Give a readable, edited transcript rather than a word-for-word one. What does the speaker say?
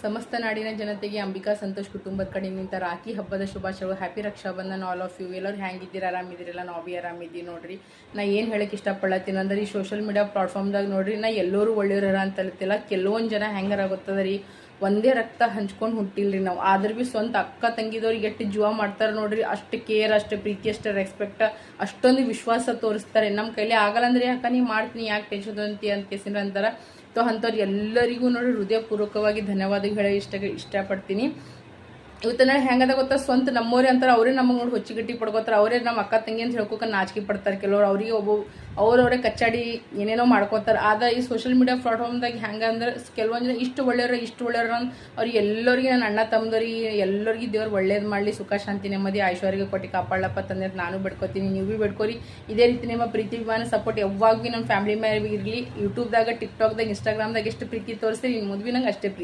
ಸಮಸ್ತ ನಾಡಿನ ಜನತೆಗೆ ಅಂಬಿಕಾ ಸಂತೋಷ್ ಕುಟುಂಬದ ಕಡೆಯಿಂದ ರಾಖಿ ಹಬ್ಬದ ಶುಭಾಶಯಗಳು. Happy Rakshabandhan all of you. ಎಲ್ಲರೂ ಹೆಂಗಿದ್ದೀರಾ? ಆರಾಮಿದ್ದೀರಲ್ಲ? ನಾವು ಭೀ ಆರಾಮಿದ್ದೀವಿ ನೋಡ್ರಿ. ನಾ ಏನು ಹೇಳಕ್ಕೆ ಇಷ್ಟಪಡತ್ತೀನಿ ಅಂದ್ರೆ, ಈ ಸೋಷಿಯಲ್ ಮೀಡಿಯಾ ಪ್ಲಾಟ್ಫಾರ್ಮ್ದಾಗ ನೋಡ್ರಿ, ನಾ ಎಲ್ಲರೂ ಒಳ್ಳೆಯವ್ರ ಅಂತ ಹೇಳ್ತಿಲ್ಲ. ಕೆಲವೊಂದು ಜನ ಹೆಂಗಾರ ಗೊತ್ತದ ರೀ, ಒಂದೇ ರಕ್ತ ಹಂಚ್ಕೊಂಡು ಹುಟ್ಟಿಲ್ರಿ ನಾವು. ಆದ್ರೂ ಭೀ ಸ್ವಂತ ಅಕ್ಕ ತಂಗಿದವ್ರಿಗೆ ಎಷ್ಟು ಜೀವ ಮಾಡ್ತಾರೆ ನೋಡ್ರಿ. ಅಷ್ಟು ಕೇರ್, ಅಷ್ಟು ಪ್ರೀತಿ, ಅಷ್ಟು ರೆಸ್ಪೆಕ್ಟ್, ಅಷ್ಟೊಂದು ವಿಶ್ವಾಸ ತೋರಿಸ್ತಾರೆ. ನಮ್ಮ ಕೈಲಿ ಆಗಲ್ಲ ಅಂದ್ರೆ ಯಾಕೆ ನೀ ಮಾಡ್ತೀನಿ, ಯಾಕೆ ಟೆನ್ಷನ್ ಅಂತ ಕೇಸಿನ ಅಂತಾರೆ. ಸೊ ಅಂಥವ್ರು ಎಲ್ಲರಿಗೂ ನೋಡಿ ಹೃದಯಪೂರ್ವಕವಾಗಿ ಧನ್ಯವಾದ ಹೇಳಿ ಇಷ್ಟಪಡ್ತೀನಿ. ಇವತ್ತು ನಾಳೆ ಹೆಂಗದ ಗೊತ್ತಾ, ಸ್ವಂತ ನಮ್ಮವ್ರೆ ಅಂತಾರೆ, ಅವರೇ ನಮಗೆ ನೋಡಿ ಹೊಚ್ಚಿಗಟ್ಟಿ ಪಡ್ಕೋತಾರೆ. ಅವರೇ ನಮ್ಮ ಅಕ್ಕ ತಂಗಿ ಅಂತ ಹೇಳ್ಕೊಕ ನಾಚಿಕೆ ಪಡ್ತಾರೆ. ಕೆಲವರು ಅವರಿಗೆ ಅವ್ರವರೇ ಕಚ್ಚಾಡಿ ಏನೇನೋ ಮಾಡ್ಕೋತಾರೆ. ಆದ್ರೆ ಈ ಸೋಷಿಯಲ್ ಮೀಡಿಯಾ ಪ್ಲಾಟ್ಫಾರ್ಮ್ದಾಗ ಹೆಂಗಂದ್ರೆ ಕೆಲವೊಂದು ಜನ ಇಷ್ಟು ಒಳ್ಳೆಯವ್ರ ಅವ್ರಿಗೆ ಎಲ್ಲರಿಗೆ, ನನ್ನ ಅಣ್ಣ ತಮ್ಮದವ್ರಿಗೆ ಎಲ್ಲರಿಗೂ ದೇವ್ರು ಒಳ್ಳೇದು ಮಾಡಲಿ, ಸುಖ ಶಾಂತಿ ನೆಮ್ಮದಿ ಐಶ್ವರ್ಯ ಕೊಟ್ಟು ಕಾಪಾಡಲಪ್ಪ ತಂದೆ ನಾನು ಬೇಡ್ಕೊತೀನಿ. ನೀವು ಭೀ ಬೇಡ್ಕೊರಿ. ಇದೇ ರೀತಿ ನಿಮ್ಮ ಪ್ರೀತಿ ವಿಮಾನ ಸಪೋರ್ಟ್ ಯಾವಾಗ ಭೀ ನಮ್ಮ ಫ್ಯಾಮಿಲಿ ಮೇಲೆ ಇರಲಿ. ಯೂಟ್ಯೂಬ್ದಾಗ, ಟಿಕ್ಟಾಕ್ದಾಗ, ಇನ್ಸ್ಟಾಗ್ರಾಮ್ದಾಗ ಎಷ್ಟು ಪ್ರೀತಿ ತೋರಿಸ್ತೀರಿ, ಇನ್ನು ಮುಂದೆ ನಂಗೆ ಅಷ್ಟೇ ಪ್ರೀತಿ.